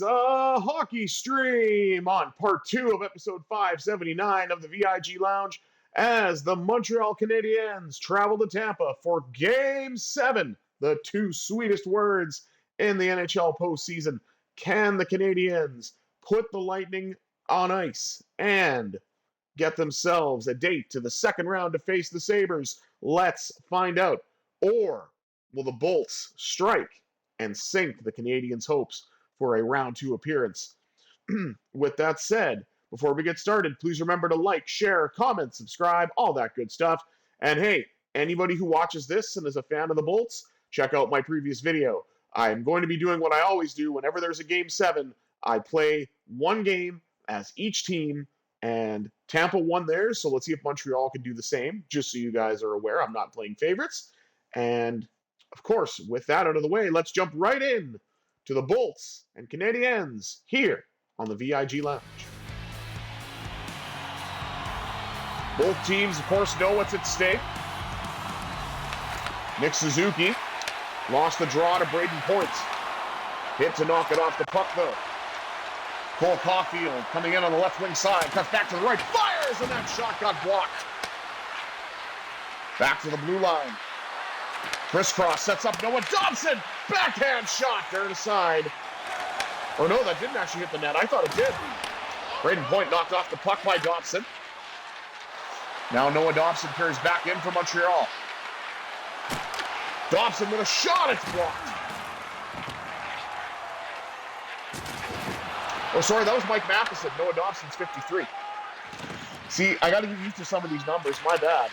Hockey stream on part 2 of episode 579 of the VIG Lounge as the Montreal Canadiens travel to Tampa for Game 7, the two sweetest words in the NHL postseason. Can the Canadiens put the Lightning on ice and get themselves a date to the second round to face the Sabres? Let's find out. Or will the Bolts strike and sink the Canadiens' hopes for a round 2 appearance? With that said, before we get started, please remember to like, share, comment, subscribe, all that good stuff. And hey, anybody who watches this and is a fan of the Bolts, check out my previous video. I'm going to be doing what I always do whenever there's a Game 7. I play one game as each team, and Tampa won theirs, so let's see if Montreal can do the same. Just so you guys are aware, I'm not playing favorites. And, of course, with that out of the way, let's jump right in to the Bolts and Canadiens here on the VIG Lounge. Both teams, of course, know what's at stake. Nick Suzuki lost the draw to Braden Point. Hit to knock it off the puck, though. Cole Caulfield coming in on the left wing side, cuts back to the right, fires, and that shot got blocked. Back to the blue line. Crisscross sets up Noah Dobson. Backhand shot there to side. Or no, that didn't actually hit the net. I thought it did. Braden Point knocked off the puck by Dobson. Now Noah Dobson carries back in for Montreal. Dobson with a shot. It's blocked. Oh, sorry, that was Mike Matheson. Noah Dobson's 53. See, I got to get used to some of these numbers. My bad.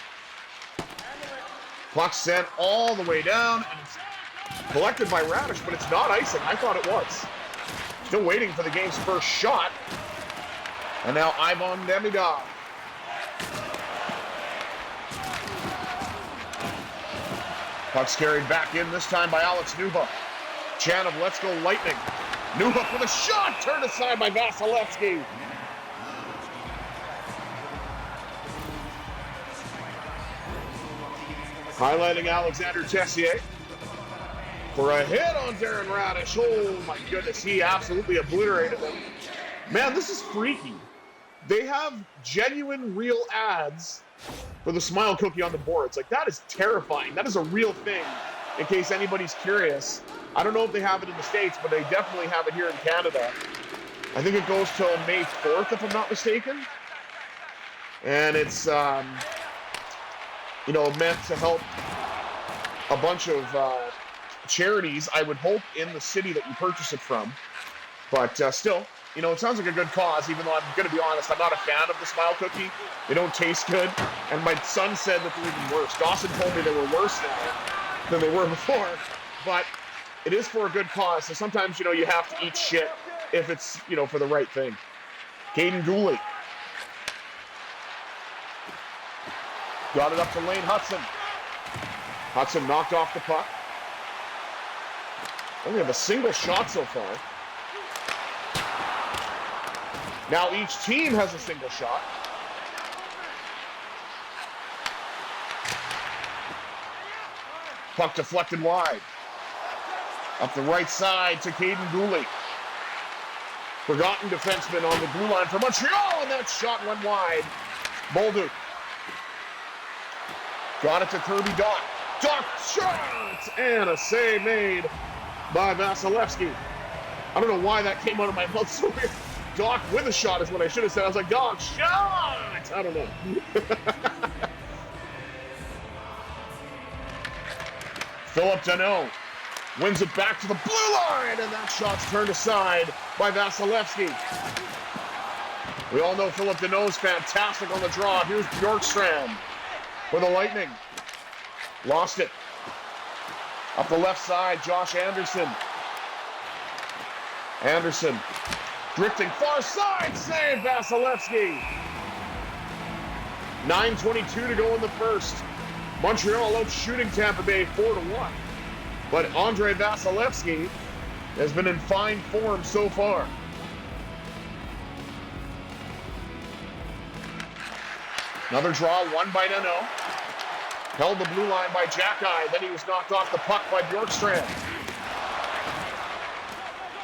Puck sent all the way down, and it's collected by Radish, but it's not icing. I thought it was. Still waiting for the game's first shot. And now Ivan Demidov. Puck's carried back in, this time by Alex Newhook. Chant of Let's Go Lightning. Newhook with a shot, turned aside by Vasilevsky. Highlighting Alexander Tessier for a hit on Darren Radish. Oh my goodness, he absolutely obliterated him. Man, this is freaky. They have genuine, real ads for the Smile Cookie on the boards. Like, that is terrifying. That is a real thing, in case anybody's curious. I don't know if they have it in the States, but they definitely have it here in Canada. I think it goes till May 4th, if I'm not mistaken. And it's, meant to help a bunch of charities, I would hope, in the city that you purchase it from. But still, it sounds like a good cause, even though I'm going to be honest, I'm not a fan of the Smile Cookie. They don't taste good. And my son said that they're even worse. Dawson told me they were worse now than they were before. But it is for a good cause. So sometimes, you have to eat shit if it's, for the right thing. Caden Gooley. Got it up to Lane Hudson. Hudson knocked off the puck. Only have a single shot so far. Now each team has a single shot. Puck deflected wide. Up the right side to Caden Gooley. Forgotten defenseman on the blue line for Montreal, and that shot went wide. Bolduc. Got it to Kirby Dach. Dach shot! And a save made by Vasilevsky. I don't know why that came out of my mouth so weird. Dach with a shot is what I should have said. I was like, Dach shot! I don't know. Philip Deneau wins it back to the blue line, and that shot's turned aside by Vasilevsky. We all know Philip Deneau's fantastic on the draw. Here's Bjorkstrand for the Lightning. Lost it. Up the left side, Josh Anderson. Anderson drifting far side, save Vasilevsky. 9:22 to go in the first. Montreal out shooting Tampa Bay 4-1. But Andre Vasilevsky has been in fine form so far. Another draw, won by Deneau. Held the blue line by Jackeye. Then he was knocked off the puck by Bjorkstrand.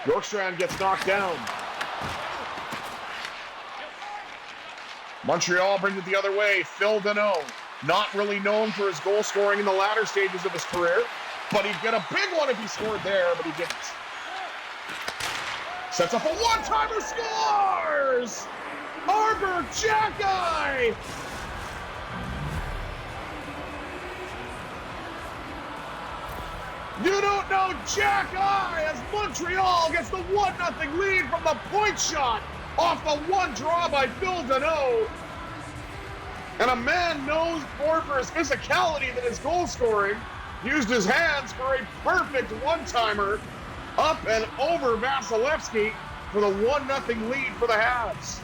Bjorkstrand gets knocked down. Montreal brings it the other way. Phil Deneau, not really known for his goal scoring in the latter stages of his career, but he'd get a big one if he scored there, but he didn't. Sets up a one-timer, scores! Arber Xhekaj! You don't know Xhekaj as Montreal gets the 1-0 lead from the point shot off the one draw by Phil Deneau. And a man known more for his physicality than his goal scoring used his hands for a perfect one-timer up and over Vasilevsky for the 1-0 lead for the Habs.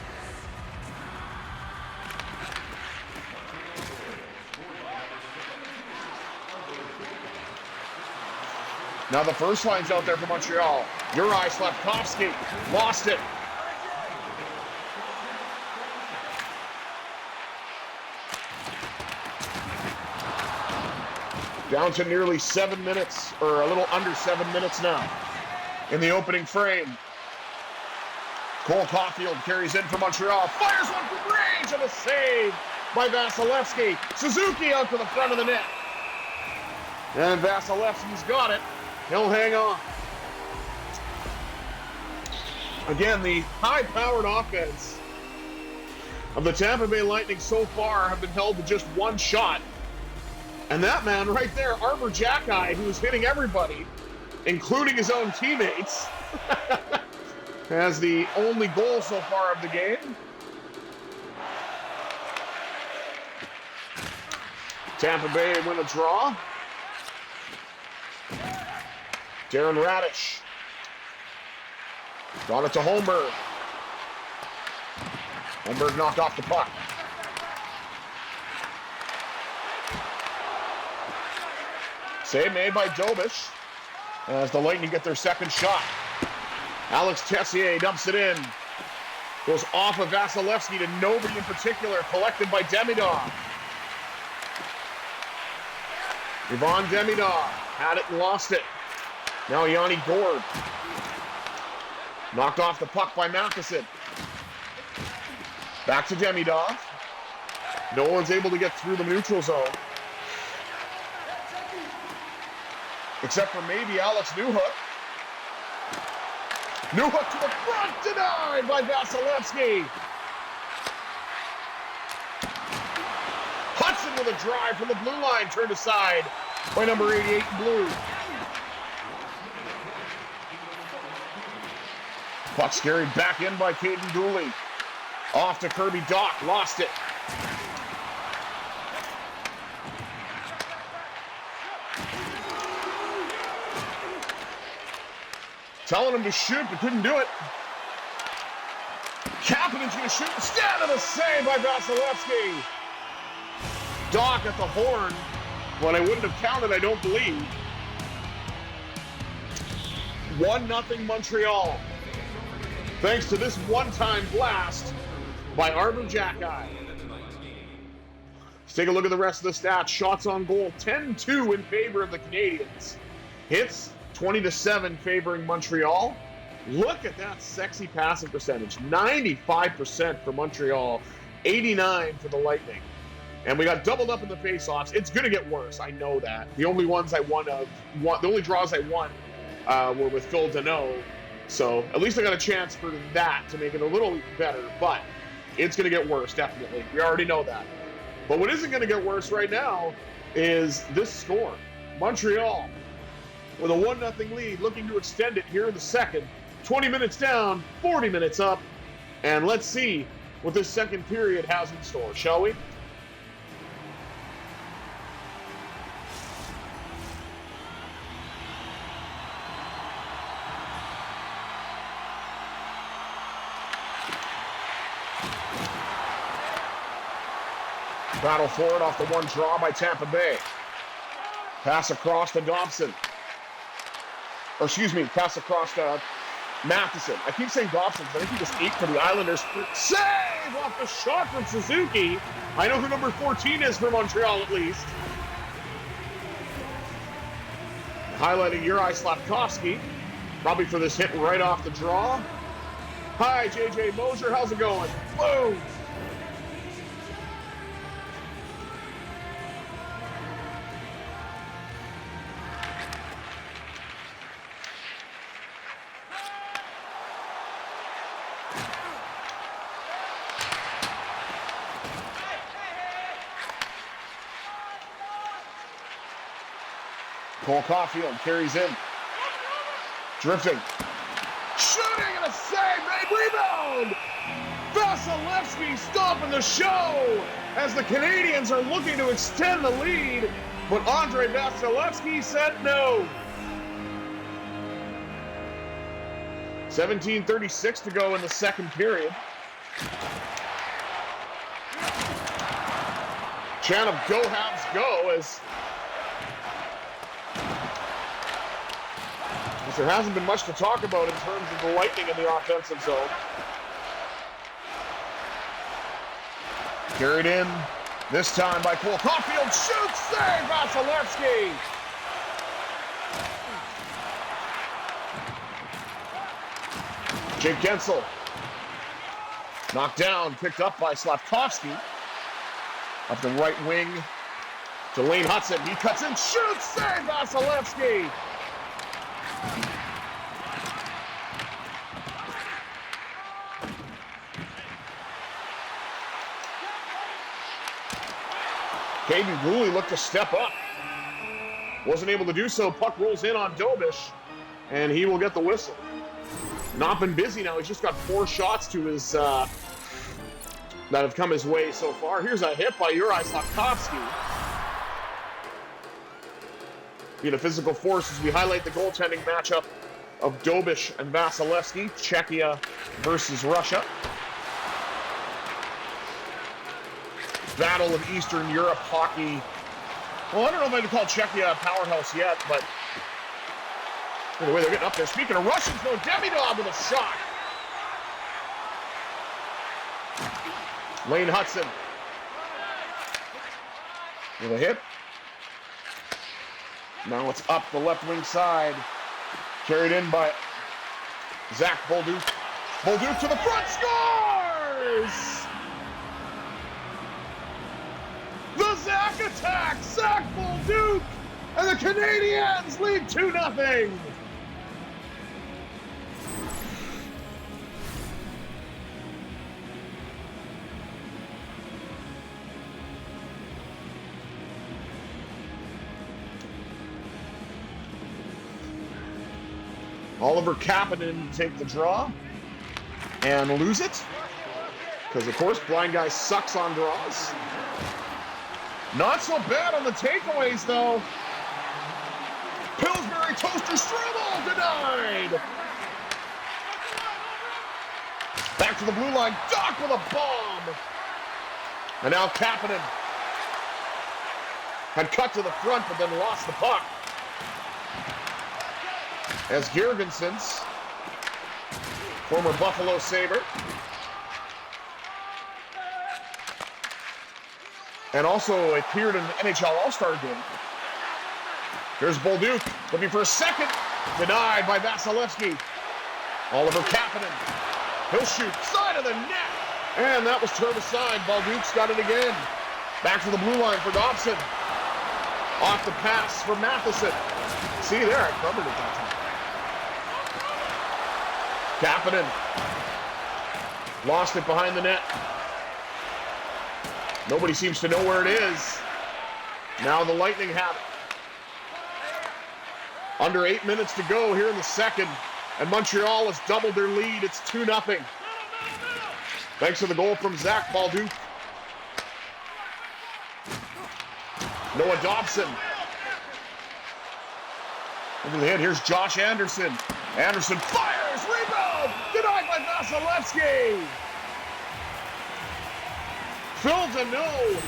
Now the first line's out there for Montreal. Juraj Slafkovsky lost it. Down to nearly 7 minutes, or a little under 7 minutes now in the opening frame. Cole Caulfield carries in for Montreal. Fires one from range and a save by Vasilevsky. Suzuki out to the front of the net. And Vasilevsky's got it. He'll hang on. Again, the high-powered offense of the Tampa Bay Lightning so far have been held to just one shot. And that man right there, Arber Xhekaj, who's hitting everybody, including his own teammates, has the only goal so far of the game. Tampa Bay win a draw. Darren Radish. Got it to Holmberg. Holmberg knocked off the puck. Save made by Dobish as the Lightning get their second shot. Alex Tessier dumps it in. Goes off of Vasilevsky to nobody in particular, collected by Demidov. Ivan Demidov had it and lost it. Now Yanni Gourde. Knocked off the puck by Matheson. Back to Demidov. No one's able to get through the neutral zone. Except for maybe Alex Newhook. Newhook to the front, denied by Vasilevsky. Hudson with a drive from the blue line, turned aside by number 88 in blue. Puck's carried back in by Caden Dooley. Off to Kirby Dach, lost it. Telling him to shoot, but couldn't do it. Kapanen's going to shoot instead of the save by Vasilevsky. Dach at the horn. What I wouldn't have counted, I don't believe. 1-0 Montreal. Thanks to this one-time blast by Arber Xhekaj. Let's take a look at the rest of the stats. Shots on goal, 10-2 in favor of the Canadiens. Hits, 20-7 favoring Montreal. Look at that sexy passing percentage. 95% for Montreal, 89% for the Lightning. And we got doubled up in the faceoffs. It's going to get worse. I know that. The only ones I won, the only draws I won were with Phil Deneau. So at least I got a chance for that to make it a little better. But it's going to get worse, definitely. We already know that. But what isn't going to get worse right now is this score. Montreal with a 1-0 lead, looking to extend it here in the second. 20 minutes down, 40 minutes up. And let's see what this second period has in store, shall we? Battle for it off the one draw by Tampa Bay. Pass across to Dobson. Or excuse me, pass across to Matheson. I keep saying Dobson, but I think he just ate for the Islanders. Save off the shot from Suzuki. I know who number 14 is for Montreal at least. Highlighting Juraj Slafkovsky. Probably for this hit right off the draw. Hi, JJ Mosier. How's it going? Boom! Cole Caulfield carries in. Drifting. Shooting and a save. Made rebound. Vasilevsky stopping the show as the Canadiens are looking to extend the lead, but Andre Vasilevsky said no. 17:36 to go in the second period. Chant of Go Habs Go as there hasn't been much to talk about in terms of the Lightning in the offensive zone. Carried in, this time by Cole Caulfield. Shoots, save, Vasilevsky! Jake Gensel. Knocked down, picked up by Slafkovsky. Up the right wing to Lane Hudson. He cuts in, shoots, save, Vasilevsky! Caden Gooley looked to step up. Wasn't able to do so. Puck rolls in on Dobish, and he will get the whistle. Not been busy now. He's just got 4 shots to his that have come his way so far. Here's a hit by Juraj Slafkovsky. Being a physical force as we highlight the goaltending matchup of Dobish and Vasilevsky. Czechia versus Russia. Battle of Eastern Europe hockey. Well, I don't know if I'd call Czechia a powerhouse yet, but anyway, they're getting up there. Speaking of Russians, though, Demidov with a shot. Lane Hudson with a hit. Now it's up the left wing side. Carried in by Zac Bolduc. Bolduc to the front, scores! The Zac attack! Zac Bolduc! And the Canadiens lead 2-0! Oliver Kapanen to take the draw and lose it. Because, of course, blind guy sucks on draws. Not so bad on the takeaways, though. Pillsbury toaster Strudel denied. Back to the blue line. Doc with a bomb. And now Kapanen had cut to the front, but then lost the puck. As Girgensons, former Buffalo Sabre, and also appeared in the NHL All-Star game. Here's Bolduc, looking for a second. Denied by Vasilevsky. Oliver Kapanen. He'll shoot, side of the net. And that was turned aside. Bolduc's got it again. Back to the blue line for Dobson. Off the pass for Matheson. See there, I covered it that time. Kapanen. Lost it behind the net. Nobody seems to know where it is. Now the Lightning have it. Under 8 minutes to go here in the second. And Montreal has doubled their lead. It's 2-0. Thanks to the goal from Zac Bolduc. Noah Dobson. Over the head, here's Josh Anderson. Anderson fires, rebound, denied by Vasilevsky. Phil Deneau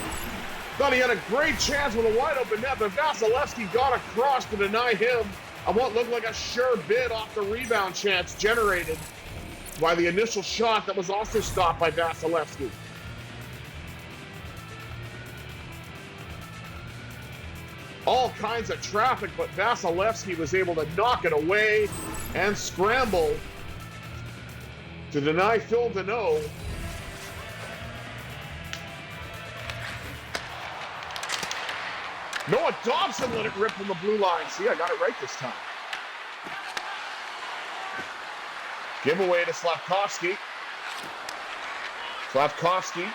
thought he had a great chance with a wide open net, but Vasilevsky got across to deny him on what looked like a sure bid off the rebound chance generated by the initial shot that was also stopped by Vasilevsky. All kinds of traffic, but Vasilevsky was able to knock it away and scramble to deny Phil Deneau. Noah Dobson let it rip from the blue line. See, I got it right this time. Giveaway to Slafkovsky. Slafkovsky.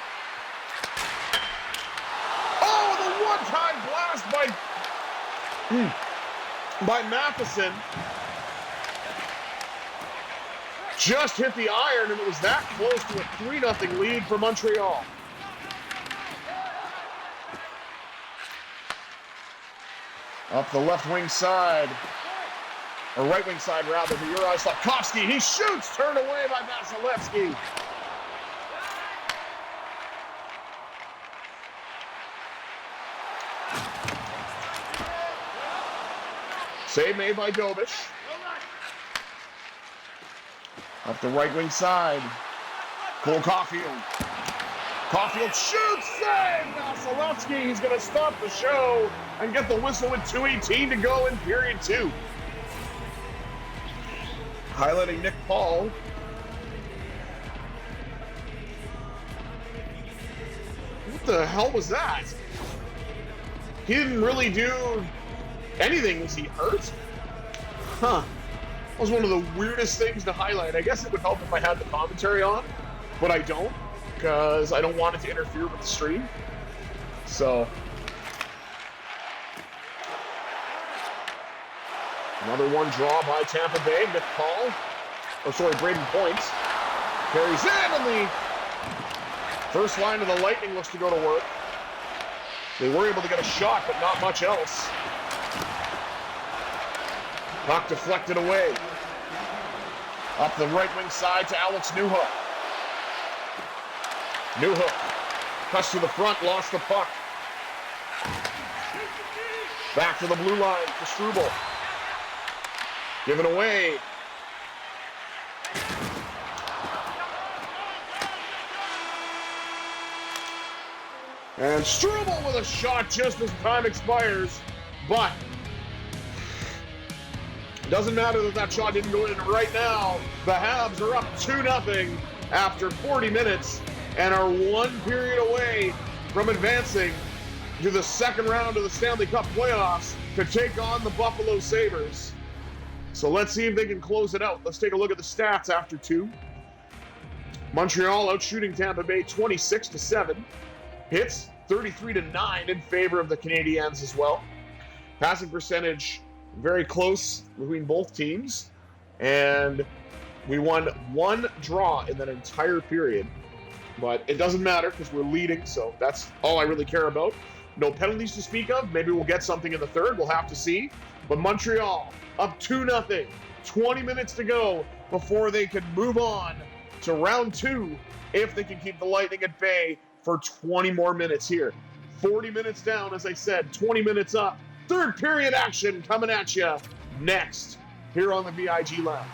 Oh, the one-time blast by Matheson. Just hit the iron, and it was that close to a 3-0 lead for Montreal. Up the left wing side, or right wing side rather, for Juraj Slafkovsky. He shoots, turned away by Vasilevsky. Save made by Dobish. Up the right wing side, Cole Caulfield. Caulfield shoots, save! Vasilevsky, he's going to stop the show and get the whistle with 2:18 to go in period 2. Highlighting Nick Paul. What the hell was that? He didn't really do anything. Was he hurt? Huh. That was one of the weirdest things to highlight. I guess it would help if I had the commentary on, but I don't, because I don't want it to interfere with the stream. So, another one draw by Tampa Bay. Nick Paul, Braden Point carries in, and the first line of the Lightning looks to go to work. They were able to get a shot, but not much else. Puck deflected away. Up the right wing side to Alex Newhook. Newhook cuts to the front, lost the puck. Back to the blue line for Struble. Given away. And Struble with a shot just as time expires, but it doesn't matter that that shot didn't go in right now. The Habs are up 2-0 after 40 minutes and are one period away from advancing to the second round of the Stanley Cup playoffs to take on the Buffalo Sabres. So let's see if they can close it out. Let's take a look at the stats after 2. Montreal outshooting Tampa Bay 26-7. Hits 33-9 in favor of the Canadiens as well. Passing percentage very close between both teams. And we won one draw in that entire period. But it doesn't matter because we're leading, so that's all I really care about. No penalties to speak of. Maybe we'll get something in the third. We'll have to see. But Montreal up 2-0. 20 minutes to go before they can move on to round 2 if they can keep the Lightning at bay for 20 more minutes here. 40 minutes down, as I said, 20 minutes up. Third period action coming at you next here on the VIG Lounge.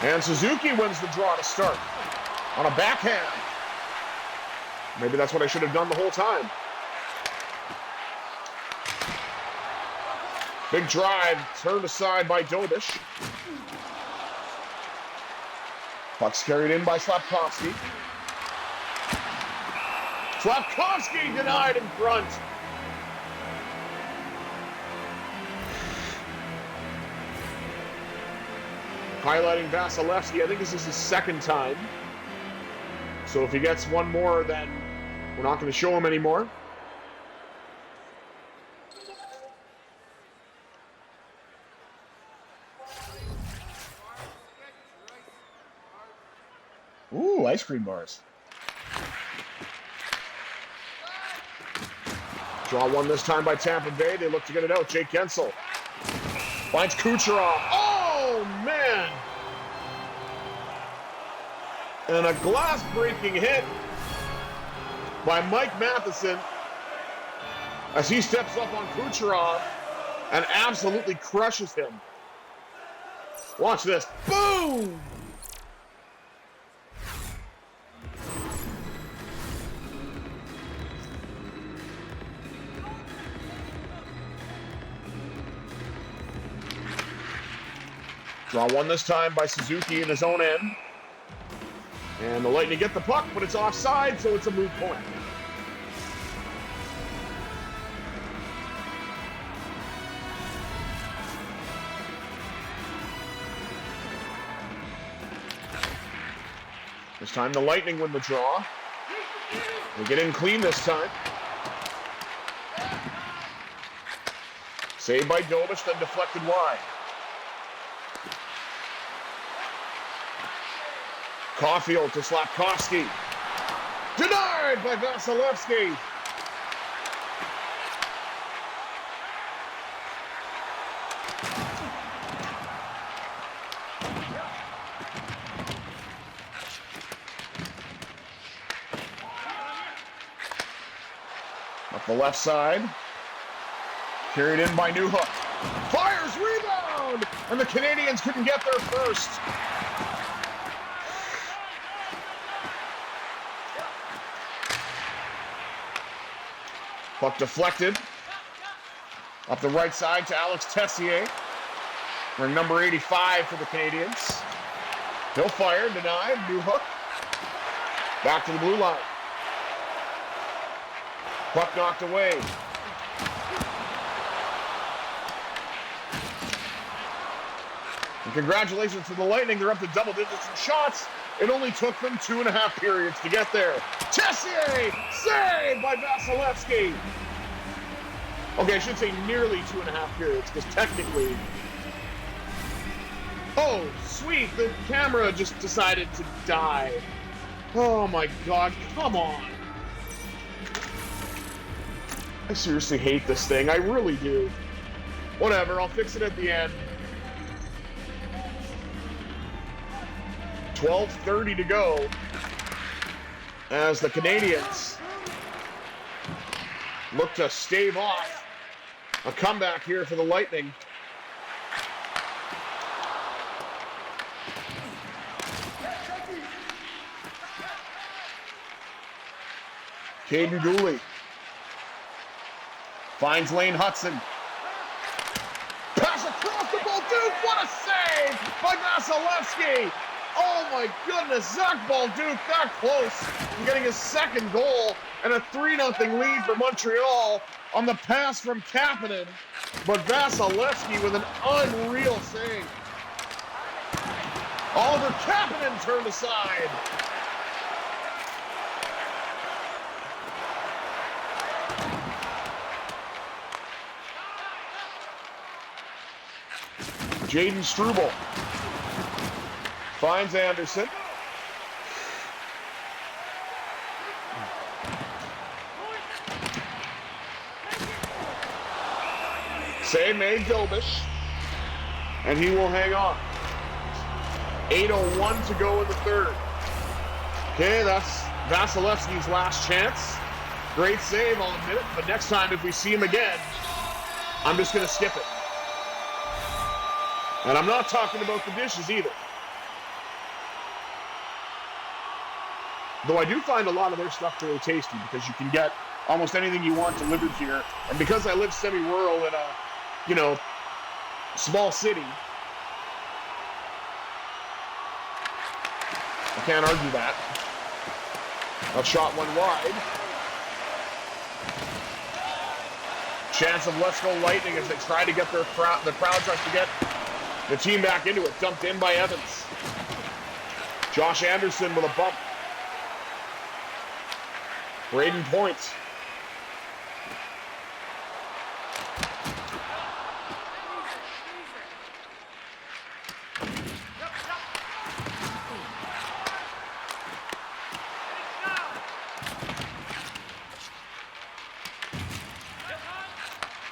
And Suzuki wins the draw to start on a backhand. Maybe that's what I should have done the whole time. Big drive, turned aside by Dobish. Puck's carried in by Slafkovsky. Slafkovsky denied in front. Highlighting Vasilevsky. I think this is his second time. So if he gets one more, then we're not going to show him anymore. Ooh, ice cream bars. Draw one this time by Tampa Bay. They look to get it out. Jake Gensel finds Kucherov. Oh, man! And a glass-breaking hit by Mike Matheson as he steps up on Kucherov and absolutely crushes him. Watch this. Boom! Draw one this time by Suzuki in his own end. And the Lightning get the puck, but it's offside, so it's a moot point. This time the Lightning win the draw. They get in clean this time. Saved by Dobish, then deflected wide. Caulfield to Slafkovsky. Denied by Vasilevsky. Up the left side. Carried in by Newhook. Fires, rebound! And the Canadiens couldn't get there first. Puck deflected. Up the right side to Alex Tessier. Wearing number 85 for the Canadiens. He'll fire, denied. Newhook. Back to the blue line. Puck knocked away. And congratulations to the Lightning. They're up to double digits in shots. It only took them 2.5 periods to get there. Tessier! Saved by Vasilevsky! Okay, I should say nearly 2.5 periods, because technically... Oh, sweet, the camera just decided to die. Oh my god, come on. I seriously hate this thing, I really do. Whatever, I'll fix it at the end. 12:30 to go as the Canadiens look to stave off a comeback here for the Lightning. Caden Dooley finds Lane Hudson. Pass across the Bolduc. What a save by Vasilevsky. Oh my goodness, Zac Bolduc that close to getting his second goal and a 3-0 lead for Montreal on the pass from Kapanen. But Vasilevsky with an unreal save. Oliver Kapanen turned aside. Jaden Struble finds Anderson. Save made Dobish. And he will hang on. 8:01 to go in the third. Okay, that's Vasilevsky's last chance. Great save, I'll admit it. But next time, if we see him again, I'm just going to skip it. And I'm not talking about the dishes either. Though I do find a lot of their stuff really tasty because you can get almost anything you want delivered here. And because I live semi-rural in a, small city, I can't argue that. A shot one wide. Chance of Let's Go Lightning as they try to get the crowd tries to get the team back into it. Dumped in by Evans. Josh Anderson with a bump. Braden Point.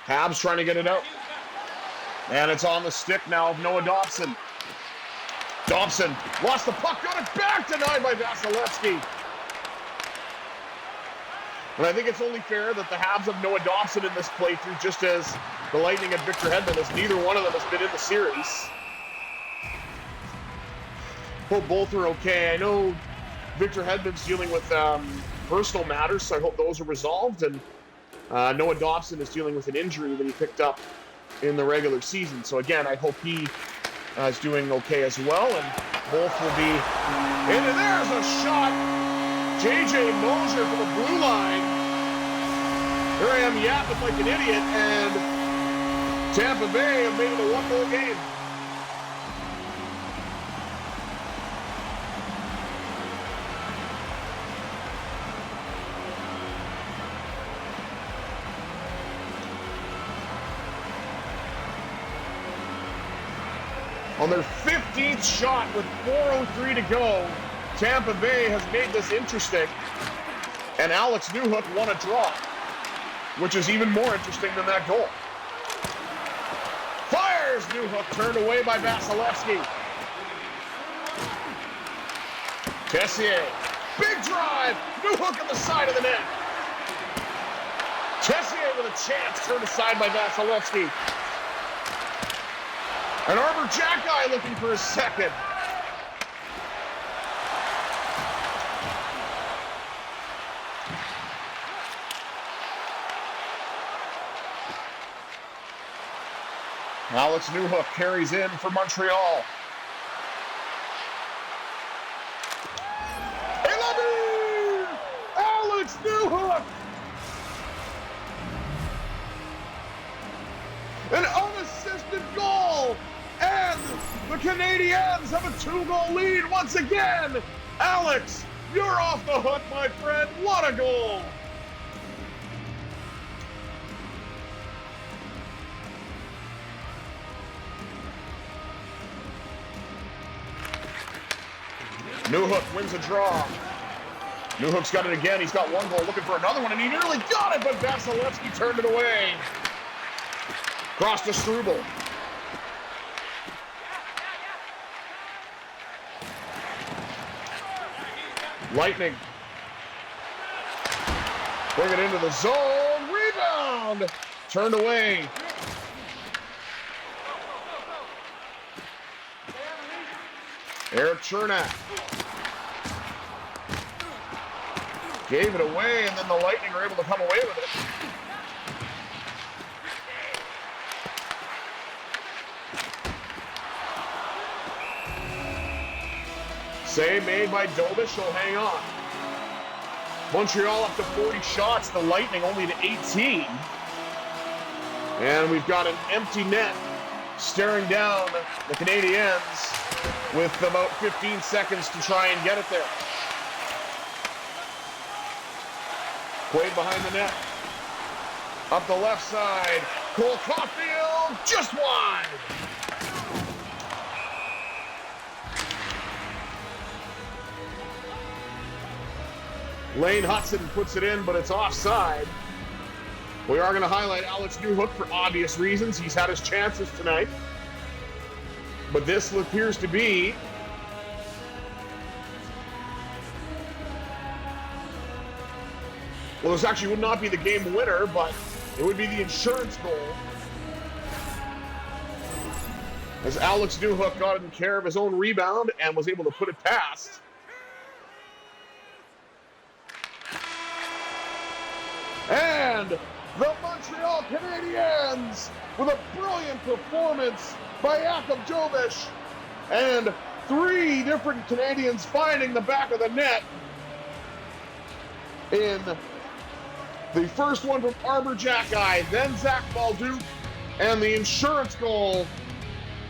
Habs trying to get it out. And it's on the stick now of Noah Dobson. Dobson lost the puck, got it back, denied by Vasilevsky. And I think it's only fair that the Habs have Noah Dobson in this playthrough, just as the Lightning and Victor Hedman, as neither one of them has been in the series. Hope both are okay. I know Victor Hedman's dealing with personal matters, so I hope those are resolved. And Noah Dobson is dealing with an injury that he picked up in the regular season. So again, I hope he is doing okay as well. And both will be in. And there's a shot. J.J. Mosier from the blue line. Here I am yapping like an idiot, and Tampa Bay have made it a one-goal game. On their 15th shot with 4:03 to go, Tampa Bay has made this interesting, and Alex Newhook won a draw, which is even more interesting than that goal. Fires! Newhook turned away by Vasilevsky. Tessier, big drive! Newhook on the side of the net. Tessier with a chance, turned aside by Vasilevsky. And Arber Xhekaj looking for a second. Alex Newhook carries in for Montreal. Alex Newhook! An unassisted goal! And the Canadiens have a 2-goal lead once again! Alex, you're off the hook, my friend. What a goal! Newhook wins a draw. Newhook's got it again. He's got one goal, looking for another one, and he nearly got it, but Vasilevsky turned it away. Cross to Struble. Lightning. Bring it into the zone. Rebound. Turned away. Eric Chernak. Gave it away, and then the Lightning were able to come away with it. Save made by Dobich. He'll hang on. Montreal up to 40 shots. The Lightning only to 18. And we've got an empty net staring down the Canadiens with about 15 seconds to try and get it there. Quaid behind the net. Up the left side. Cole Caulfield just wide. Lane Hudson puts it in, but it's offside. We are going to highlight Alex Newhook for obvious reasons. He's had his chances tonight. But this appears to be well, this actually would not be the game winner, but it would be the insurance goal. As Alex Newhook got in care of his own rebound and was able to put it past. And the Montreal Canadiens with a brilliant performance by Jakub Dobich and 3 different Canadians finding the back of the net. In the first one from Arber Xhekaj, then Zac Bolduc, and the insurance goal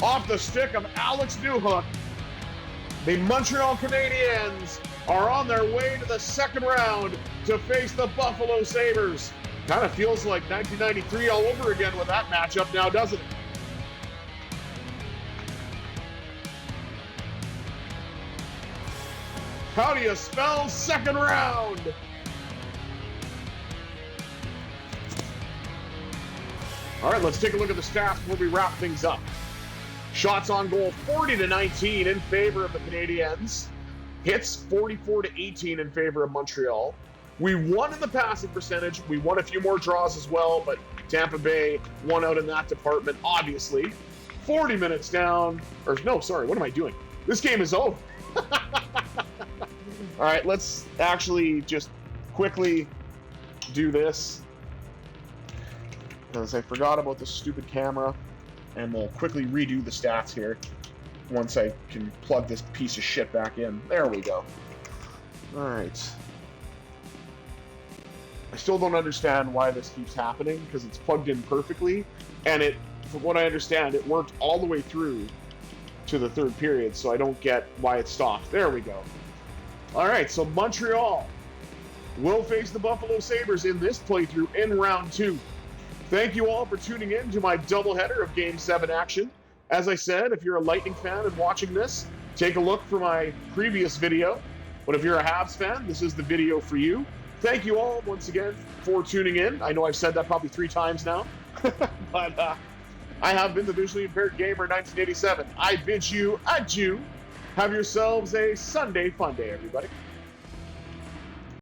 off the stick of Alex Newhook. The Montreal Canadiens are on their way to the second round to face the Buffalo Sabres. Kind of feels like 1993 all over again with that matchup now, doesn't it? How do you spell second round? All right, let's take a look at the stats before we wrap things up. Shots on goal, 40-19 in favor of the Canadiens. Hits, 44-18 in favor of Montreal. We won in the passing percentage. We won a few more draws as well, but Tampa Bay won out in that department, obviously. 40 minutes down, or no, sorry, what am I doing? This game is over. All right, let's actually just quickly do this because I forgot about the stupid camera, and we'll quickly redo the stats here once I can plug this piece of shit back in. There we go. All right. I still don't understand why this keeps happening because it's plugged in perfectly, and it, from what I understand, it worked all the way through to the third period, so I don't get why it stopped. There we go. All right, so Montreal will face the Buffalo Sabres in this playthrough in round 2. Thank you all for tuning in to my doubleheader of Game 7 action. As I said, if you're a Lightning fan and watching this, take a look for my previous video. But if you're a Habs fan, this is the video for you. Thank you all once again for tuning in. I know I've said that probably 3 times now, but I have been the Visually Impaired Gamer 1987. I bid you adieu. Have yourselves a Sunday fun day, everybody.